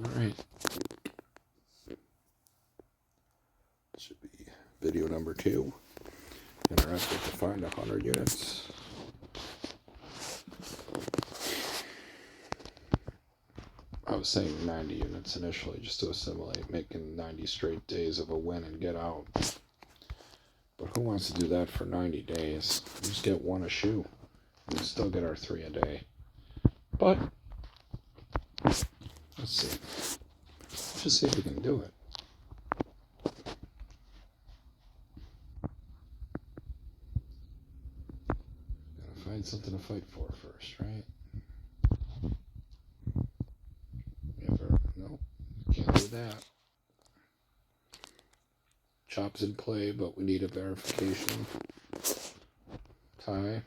Alright. Should be video number 2. Interested to find 100 units. I was saying 90 units initially just to assimilate, making 90 straight days of a win and get out. But who wants to do that for 90 days? We just get 1 a shoe. We still get our 3 a day. But, let's see. Let's just see if we can do it. Gotta find something to fight for first, right? No, can't do that. Chop's in play, but we need a verification. Tie.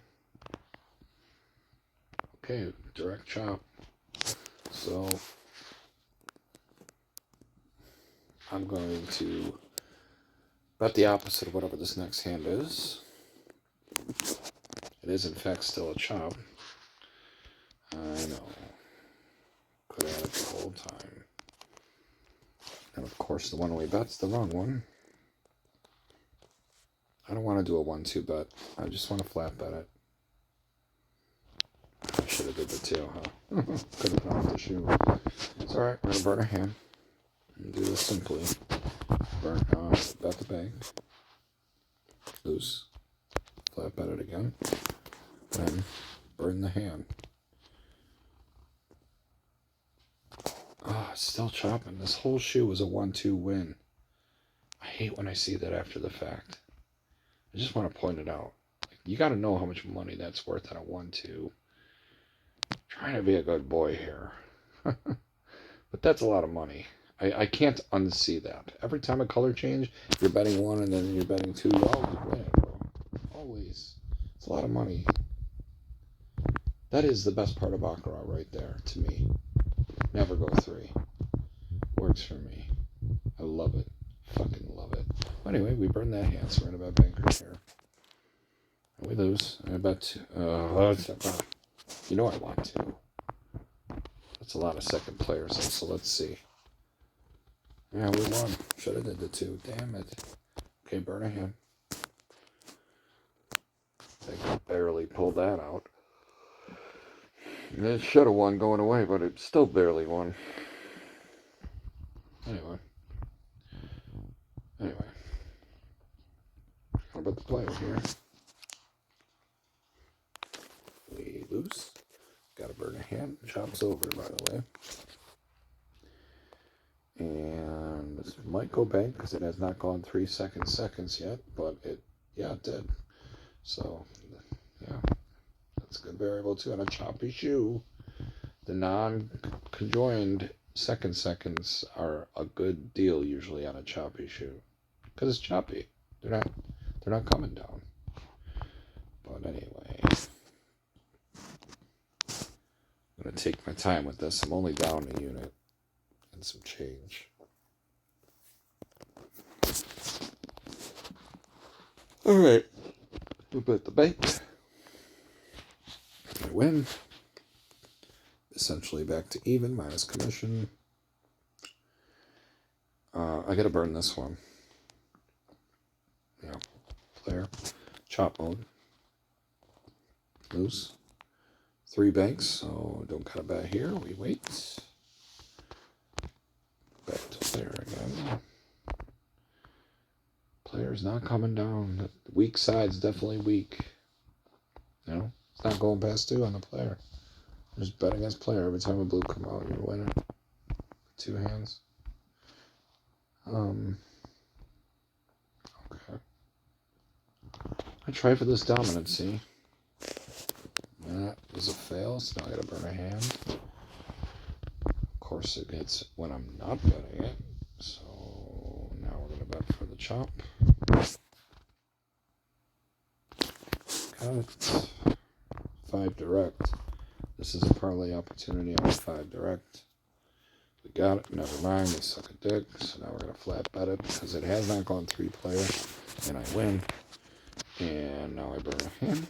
Okay, direct chop. So I'm going to bet the opposite of whatever this next hand is. It is in fact still a chop. I know. Could have had it the whole time. And of course the one we bet's the wrong one. I don't want to do a 1-2 bet. I just want to flat bet it. I should have did the 2, huh? Could have gone off the shoe. It's alright, we're going to burn a hand. And do this simply. Bet the bank. Loose. Flat bet it again. Then burn the hand. It's still chopping. This whole shoe was a 1-2 win. I hate when I see that after the fact. I just want to point it out. You got to know how much money that's worth at a 1-2. Trying to be a good boy here. But that's a lot of money. I can't unsee that. Every time a color change, you're betting 1 and then you're betting 2. You always win, bro. Always. It's a lot of money. That is the best part of Baccarat right there, to me. Never go 3. Works for me. I love it. Fucking love it. Anyway, we burn that hand, so we're going to bet bankers here. And we lose. I bet... you know I want to. That's a lot of second players, so let's see. Yeah, we won. Should have did the 2. Damn it. Okay, burn a hand. I barely pulled that out. It should have won going away, but it still barely won. Anyway. How about the player here? We lose. Gotta burn a hand. Chop's over, by the way. And this might go bank because it has not gone 3 seconds yet, but it did. So, yeah, that's a good variable too. On a choppy shoe, the non-conjoined seconds are a good deal usually on a choppy shoe because it's choppy. They're not coming down. But anyway, I'm gonna take my time with this. I'm only down a unit and some change. All right, we bet the bank. I win. Essentially back to even minus commission. I gotta burn this one. Yeah, player, chop mode, loose. 3 banks, so don't cut a bet here. We wait. Back to player again. Player's not coming down. The weak side's definitely weak. You know, it's not going past 2 on the player. Just bet against player every time a blue come out. You're winning. 2 hands. Okay. I try for this dominancy. That was a fail, so now I gotta burn a hand. Of course it gets when I'm not betting it. So now we're gonna bet for the chop. Got it. 5 direct. This is a parlay opportunity on 5 direct. We got it. Never mind. We suck a dick. So now we're going to flat bet it because it has not gone 3 player. And I win. And now I burn a hand.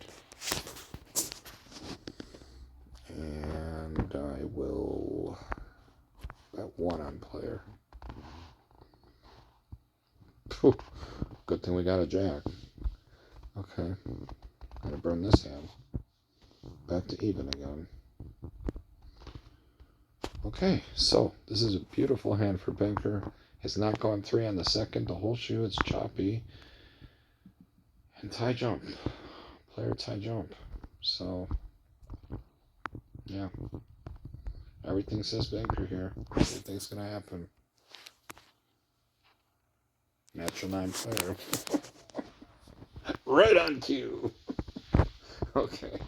And I will bet 1 on player. Whew. Good thing we got a jack. Okay. Gotta burn this hand. Back to even again. Okay, so this is a beautiful hand for Banker. Has not gone 3 on the second. The whole shoe, it's choppy. And tie jump. Player tie jump. So, yeah. Everything says Banker here. Everything's going to happen. Natural 9 player. Right on cue. Okay.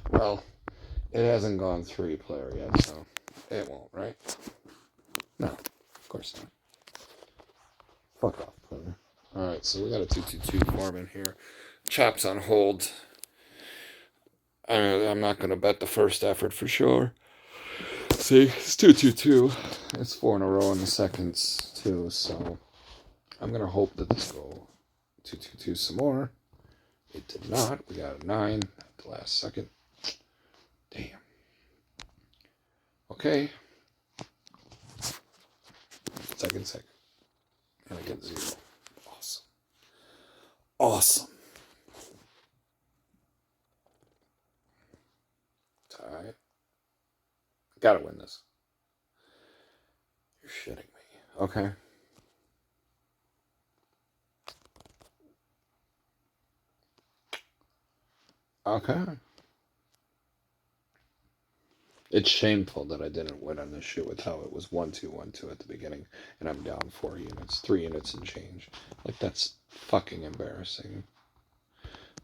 Well, it hasn't gone 3 player yet, so it won't, right? No, of course not. Fuck off, player. Alright, so we got a 2-2-2 form in here. Chops on hold. I'm not going to bet the first effort for sure. See, it's 2-2-2. It's 4 in a row in the seconds, too, so I'm going to hope that this go 2-2-2 some more. It did not. We got a 9 at the last second. Damn. Okay. Second. And I get 0. Awesome. Awesome. Tie. Gotta win this. You're shitting me. Okay. Okay. It's shameful that I didn't win on this shit with how it was 1-2-1-2 at the beginning, and I'm down 4 units, 3 units and change. Like, that's fucking embarrassing.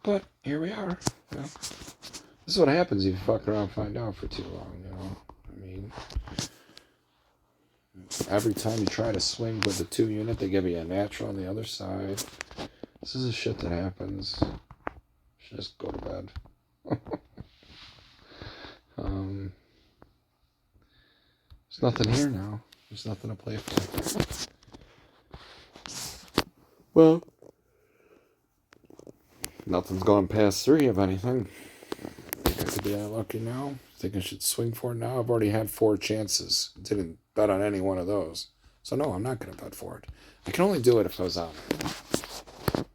But here we are. You know? This is what happens if you fuck around and find out for too long, you know. I mean, every time you try to swing with a 2 unit, they give you a natural on the other side. This is the shit that happens. Just go to bed. There's nothing here now. There's nothing to play for. Well, nothing's gone past 3 of anything. I could be unlucky now. Think I should swing for it now? I've already had 4 chances. Didn't bet on any one of those. So no, I'm not going to bet for it. I can only do it if I was on it.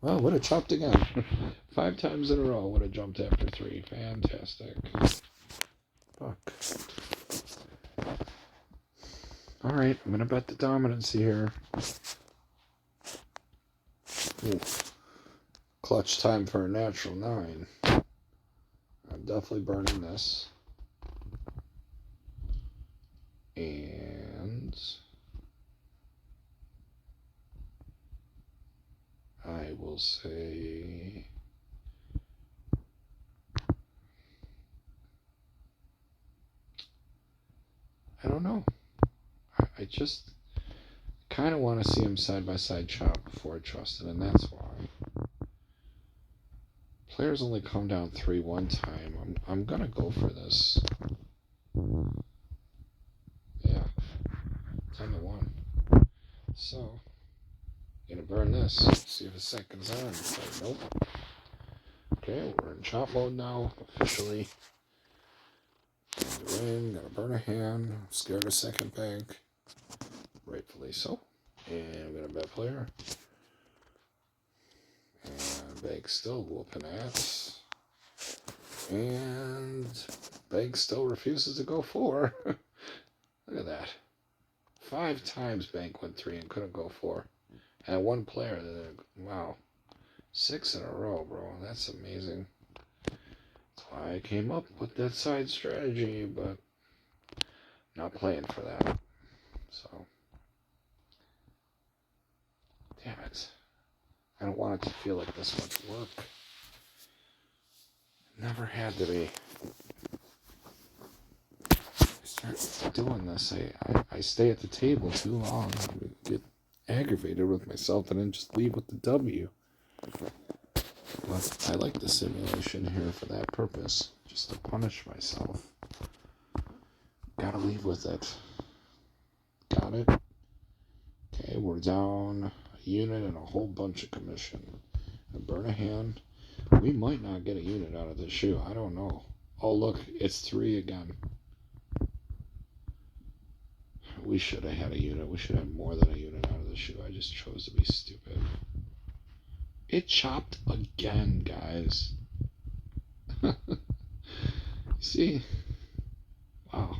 Well, would have chopped again. 5 times in a row would have jumped after 3. Fantastic. Fuck. Alright, I'm going to bet the dominancy here. Ooh. Clutch time for a natural 9. I'm definitely burning this. And I will say I don't know. I just kind of want to see him side by side chop before I trust it, and that's why. Players only come down 3 one time. I'm gonna go for this. Yeah, 10-1. So, gonna burn this. See if a second's on. Like, nope. Okay, we're in chop mode now, officially. Gotta burn a hand. Scared a second bank. Rightfully so. And I'm gonna bet player. And bank still whooping ass. And bank still refuses to go 4. Look at that. 5 times bank went 3 and couldn't go 4. And 1 player that, wow. 6 in a row, bro. That's amazing. That's why I came up with that side strategy, but not playing for that. So, damn it. I don't want it to feel like this much work. Never had to be. I start doing this. I stay at the table too long. I get aggravated with myself and then just leave with the W. But I like the simulation here for that purpose. Just to punish myself. Gotta leave with it. Got it? Okay, we're down a unit and a whole bunch of commission. And burn a hand. We might not get a unit out of this shoe. I don't know. Oh, look, it's 3 again. We should have had a unit. We should have more than a unit out of the shoe. I just chose to be stupid. It chopped again, guys. See? Wow.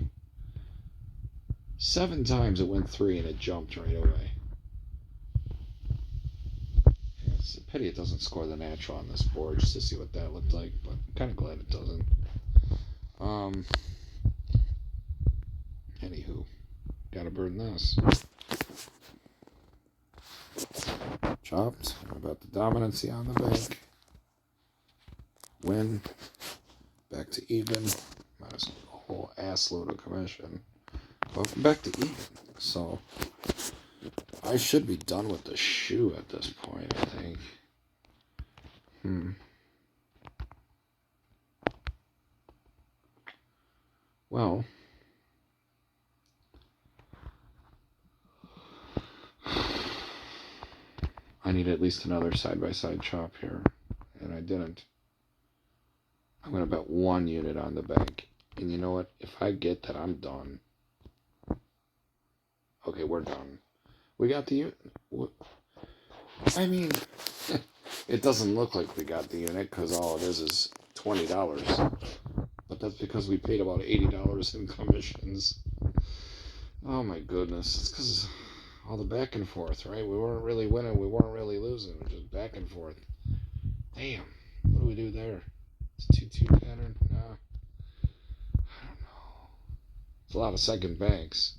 7 times it went 3 and it jumped right away. It's a pity it doesn't score the natural on this board just to see what that looked like, but I'm kind of glad it doesn't. Anywho, gotta burn this. Chopped. About the dominancy on the bank. Win. Back to even. Minus a whole ass load of commission. Welcome back to even. So, I should be done with the shoe at this point, I think. Well, I need at least another side-by-side chop here, and I didn't. I'm going to bet 1 unit on the bank. And you know what? If I get that, I'm done. Okay, we're done. We got the unit. I mean, it doesn't look like we got the unit because all it is $20. But that's because we paid about $80 in commissions. Oh my goodness. It's because all the back and forth, right? We weren't really winning. We weren't really losing. We're just back and forth. Damn. What do we do there? It's a 2-2 pattern? Nah. I don't know. It's a lot of second banks.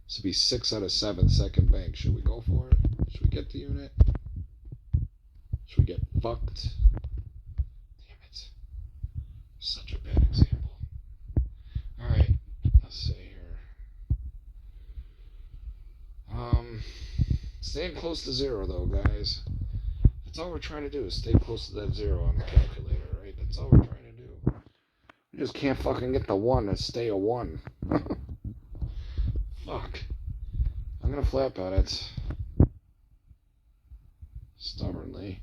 This would be 6 out of 7 second banks. Should we go for it? Should we get the unit? Should we get fucked? Damn it. Such a bad example. Alright. Let's see here. Staying close to 0 though, guys. That's all we're trying to do is stay close to that 0 on the calculator, right? That's all we're trying to do. We just can't fucking get the 1 and stay a 1. Fuck. I'm gonna flap at it. Stubbornly.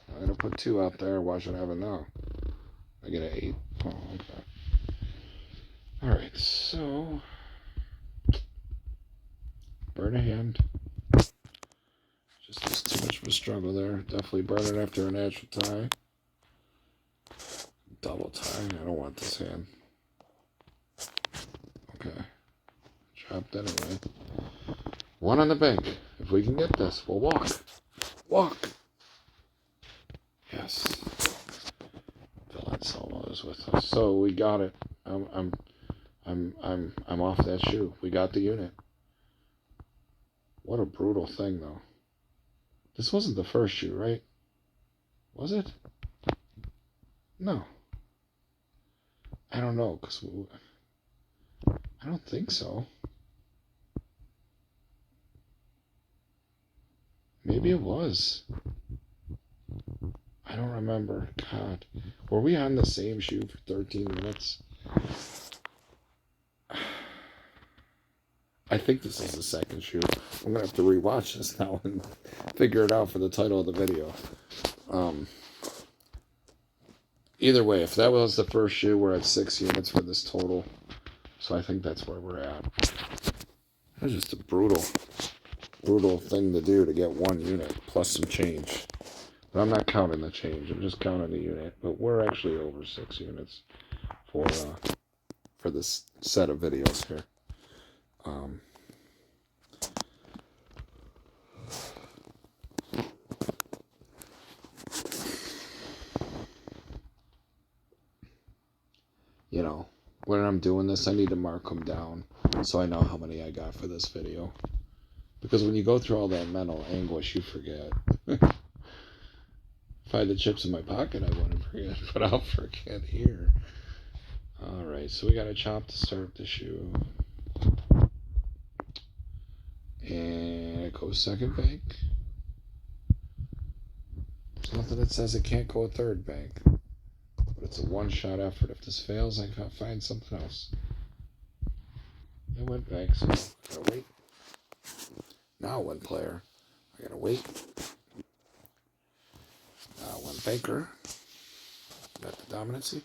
I'm gonna put 2 out there. Why should I have it now? I get an 8. Oh, okay. Alright, so... burn a hand. Just too much of a struggle there. Definitely burn it after a natural tie. Double tie. I don't want this hand. Okay. Chopped anyway. 1 on the bank. If we can get this, we'll walk. Walk. Yes. Phil Anselmo is with us. So we got it. I'm off that shoe. We got the unit. What a brutal thing, though. This wasn't the first shoe, right? Was it? No. I don't know, because I don't think so. Maybe it was. I don't remember. God. Were we on the same shoe for 13 minutes? I think this is the second shoe. I'm going to have to rewatch this now and figure it out for the title of the video. Either way, if that was the first shoe, we're at 6 units for this total. So I think that's where we're at. That's just a brutal thing to do to get 1 unit plus some change. But I'm not counting the change. I'm just counting the unit. But we're actually over 6 units for this set of videos here. You know, when I'm doing this, I need to mark them down so I know how many I got for this video. Because when you go through all that mental anguish, you forget. If I had the chips in my pocket, I wouldn't forget, but I'll forget here. Alright, so we got a chop to start the shoe. And it goes second bank. There's nothing that says it can't go a third bank. But it's a one-shot effort. If this fails, I gotta find something else. It went bank, so I gotta wait. Now 1 player. I gotta wait. Now 1 banker. Got the dominancy.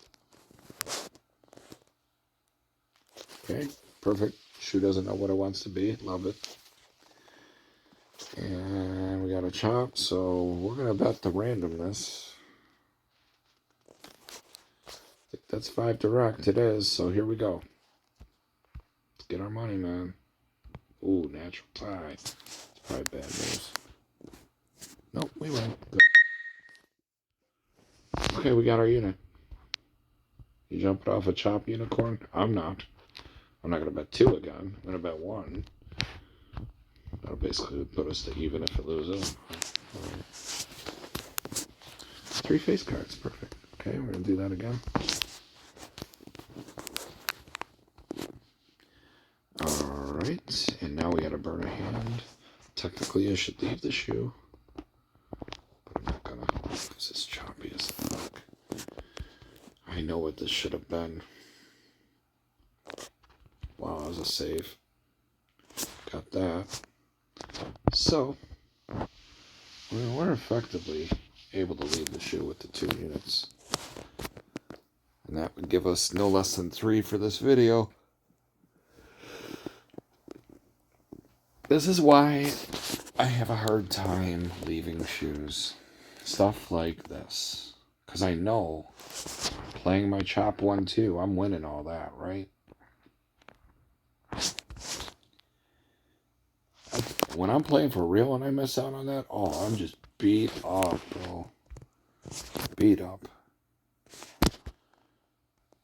Okay, perfect. Shoe doesn't know what it wants to be. Love it. And we got a chop, so we're going to bet the randomness. I think that's 5 direct. It is, so here we go. Let's get our money, man. Ooh, natural tie. It's probably bad news. Nope, we win. Good. Okay, we got our unit. You jumping off a chop unicorn? I'm not. I'm not going to bet 2 again. I'm going to bet 1. That'll basically put us to even if it loses. Right. 3 face cards. Perfect. Okay, we're going to do that again. Alright, and now we got to burn a hand. Technically, I should leave the shoe. But I'm not going to, because it's choppy as fuck. I know what this should have been. Wow, that was a save. Got that. So, we're effectively able to leave the shoe with the 2 units. And that would give us no less than 3 for this video. This is why I have a hard time leaving shoes. Stuff like this. Because I know, playing my chop 1-2, I'm winning all that, right? When I'm playing for real and I miss out on that, oh, I'm just beat up, bro. Beat up.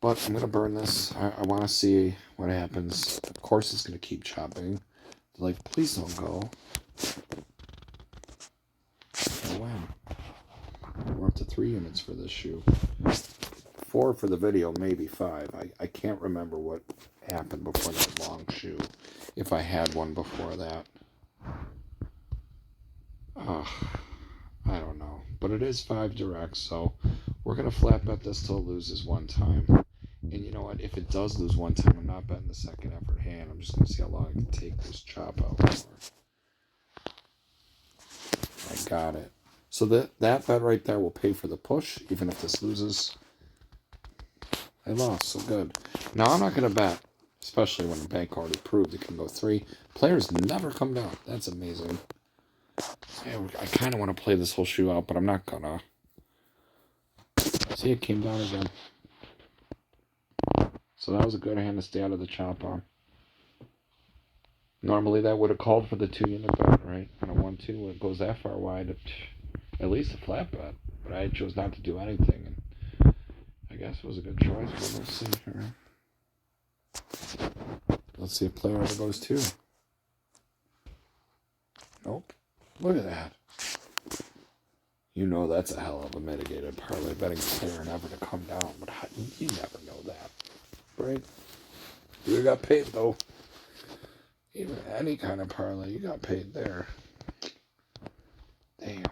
But I'm going to burn this. I want to see what happens. Of course it's going to keep chopping. Like, please don't go. Oh, wow. We're up to 3 units for this shoe. 4 for the video, maybe 5. I can't remember what happened before that long shoe. If I had one before that. I don't know. But it is 5 direct, so we're going to flat bet this till it loses 1 time. And you know what? If it does lose 1 time, I'm not betting the second effort hand. I'm just going to see how long I can take this chop out for. I got it. So that bet right there will pay for the push, even if this loses. I lost, so good. Now I'm not going to bet, especially when the bank already proved it can go 3. Players never come down. That's amazing. Yeah, I kind of want to play this whole shoe out, but I'm not gonna. See, it came down again. So that was a good hand to stay out of the chop on. Normally that would have called for the 2 unit bet, right? On a 1-2, when it goes that far wide, at least a flat bet. But I chose not to do anything, and I guess it was a good choice. But let's see here. Let's see if player ever goes 2. Nope. Look at that. You know that's a hell of a mitigated parlay, betting player never to come down, but you never know that, right? You got paid, though. Even any kind of parlay, you got paid there. Damn.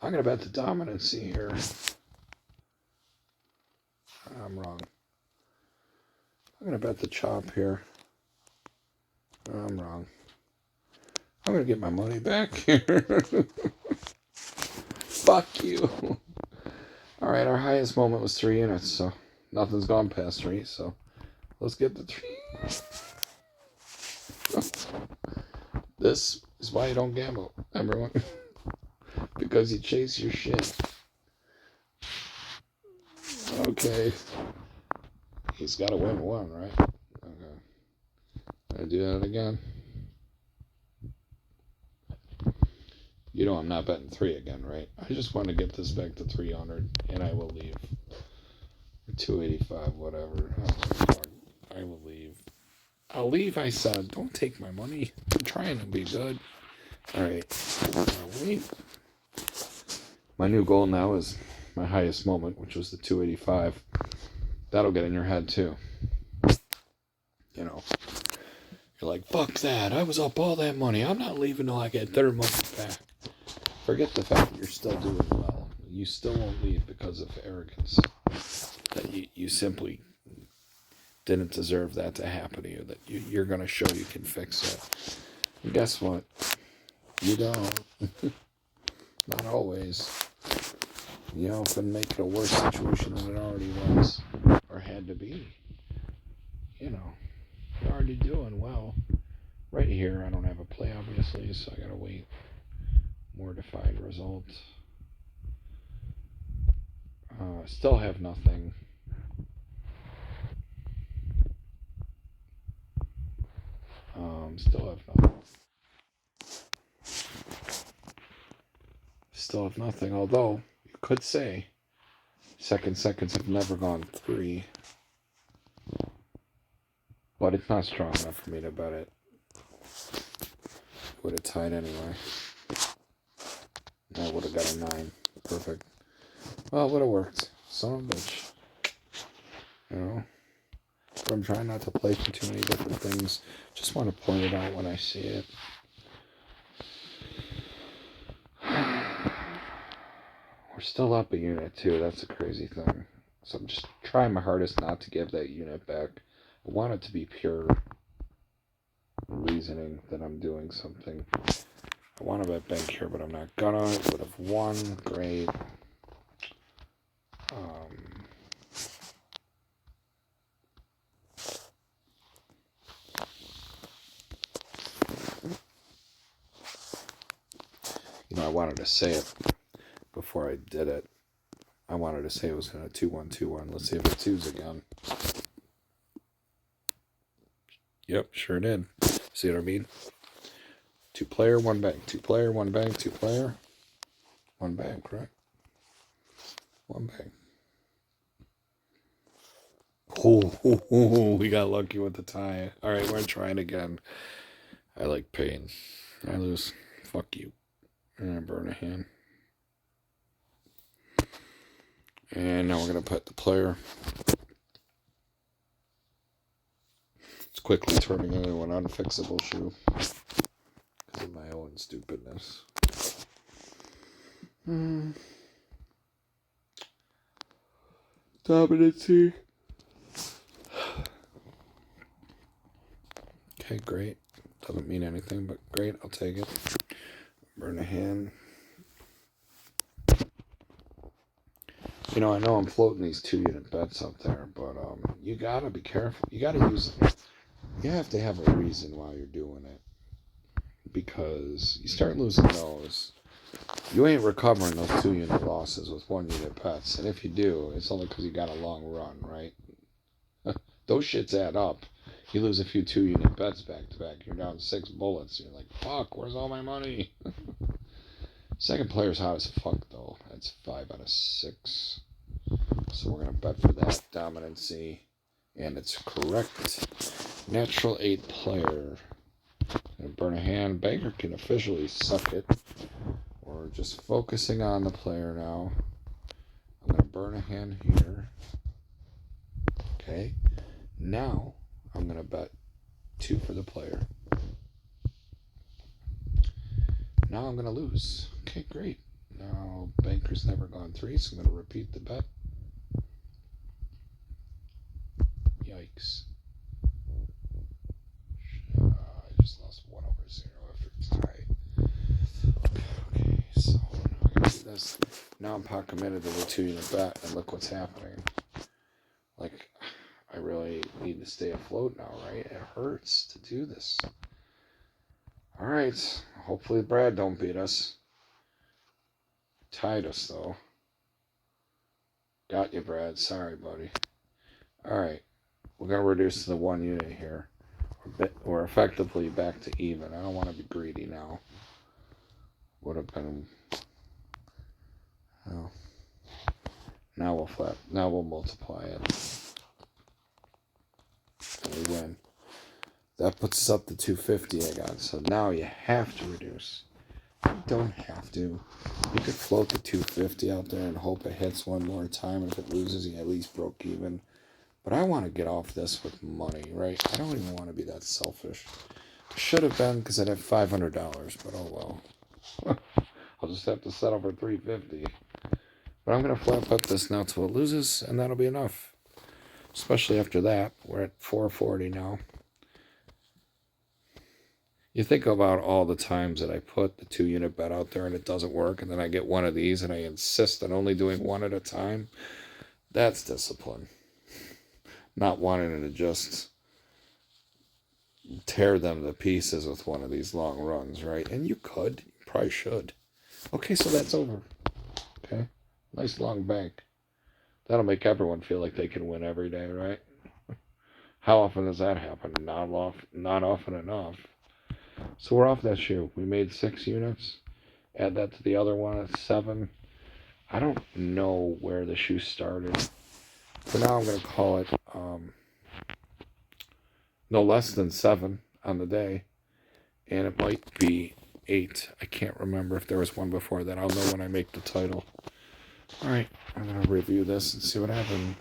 I'm going to bet the dominancy here. I'm wrong. I'm going to bet the chop here. I'm wrong. I'm going to get my money back here. Fuck you. Alright, our highest moment was 3 units, so nothing's gone past 3, so let's get the 3. This is why you don't gamble, everyone. Because you chase your shit. Okay. He's got to win 1, right? Okay. I do that again. You know I'm not betting 3 again, right? I just want to get this back to 300, and I will leave. 285, whatever. I will leave. I'll leave, I said. Don't take my money. I'm trying to be good. Alright. Wait. My new goal now is my highest moment, which was the 285. That'll get in your head, too. You know. You're like, fuck that. I was up all that money. I'm not leaving till I get their money back. Forget the fact that you're still doing well. You still won't leave because of arrogance. That you simply didn't deserve that to happen to you. That you're going to show you can fix it. And guess what? You don't. Not always. You often make it a worse situation than it already was. Or had to be. You know. You already already doing well. Right here, I don't have a play, obviously, so I gotta wait. More defined results. Still have nothing. Still have nothing. Still have nothing, although you could say seconds have never gone 3. But it's not strong enough for me to bet it. Would have tied anyway. I would have got a 9. Perfect. Well, it would have worked. Son of a bitch. You know? But I'm trying not to play for too many different things. Just want to point it out when I see it. We're still up a unit, too. That's a crazy thing. So I'm just trying my hardest not to give that unit back. I want it to be pure reasoning that I'm doing something. I want to bet bank here, but I'm not gonna. Would have won. Great. I wanted to say it before I did it. I wanted to say it was going to 2-1-2-1. Let's see if it 2s again. Yep, sure did. See what I mean? 2 player, 1 bank. 2 player, 1 bank. 2 player, 1 bank, right? 1 bank. Oh, we got lucky with the tie. All right, we're trying again. I like pain. I lose. Fuck you. And I burn a hand. And now we're going to put the player. It's quickly turning into an unfixable shoe. Because of my own stupidness. Dominancy. Okay, great. Doesn't mean anything, but great. I'll take it. Burn a hand. I know I'm floating these 2-unit bets out there, but you gotta be careful. You gotta use it. You have to have a reason why you're doing it. Because you start losing those, you ain't recovering those 2-unit losses with 1-unit bets. And if you do, it's only because you got a long run, right? Those shits add up. You lose a few 2-unit bets back to back. You're down 6 bullets. You're like, fuck, where's all my money? Second player's hot as fuck, though. That's 5 out of 6. So we're going to bet for that dominancy. And it's correct. Natural 8 player. Gonna burn a hand. Banker can officially suck it. We're just focusing on the player now. I'm going to burn a hand here. Okay. Now, I'm going to bet 2 for the player. Now I'm going to lose. Okay, great. Now, banker's never gone 3, so I'm going to repeat the bet. Yikes. I just lost 1 over 0 after tie. Okay, so now I gotta do this. Now I'm pot committed to the 2-unit bet, and look what's happening. Like, I really need to stay afloat now, right? It hurts to do this. Alright, hopefully Brad don't beat us. Tied us, though. Got you, Brad. Sorry, buddy. Alright, we're going to reduce to the 1 unit here. We're effectively back to even. I don't want to be greedy now. Would have been... Oh. Now we'll flap. Now we'll multiply it. And we win. That puts us up to 250 I got. So now you have to reduce. You don't have to. You could float the 250 out there and hope it hits one more time. And if it loses, you at least broke even. But I want to get off this with money, right? I don't even want to be that selfish. Should have been, because I'd have $500, but oh well. I'll just have to settle for $350. But I'm going to flat bet this now till it loses, and that'll be enough. Especially after that. We're at 440 now. You think about all the times that I put the 2-unit bet out there and it doesn't work, and then I get one of these and I insist on only doing one at a time. That's discipline. Not wanting to just tear them to pieces with one of these long runs, right? And you could. You probably should. Okay, so that's over. Okay? Nice long bank. That'll make everyone feel like they can win every day, right? How often does that happen? Not often enough. So we're off that shoe. We made 6 units. Add that to the other one at 7. I don't know where the shoe started. For now, I'm going to call it no less than 7 on the day. And it might be 8. I can't remember if there was one before that. I'll know when I make the title. Alright, I'm going to review this and see what happened.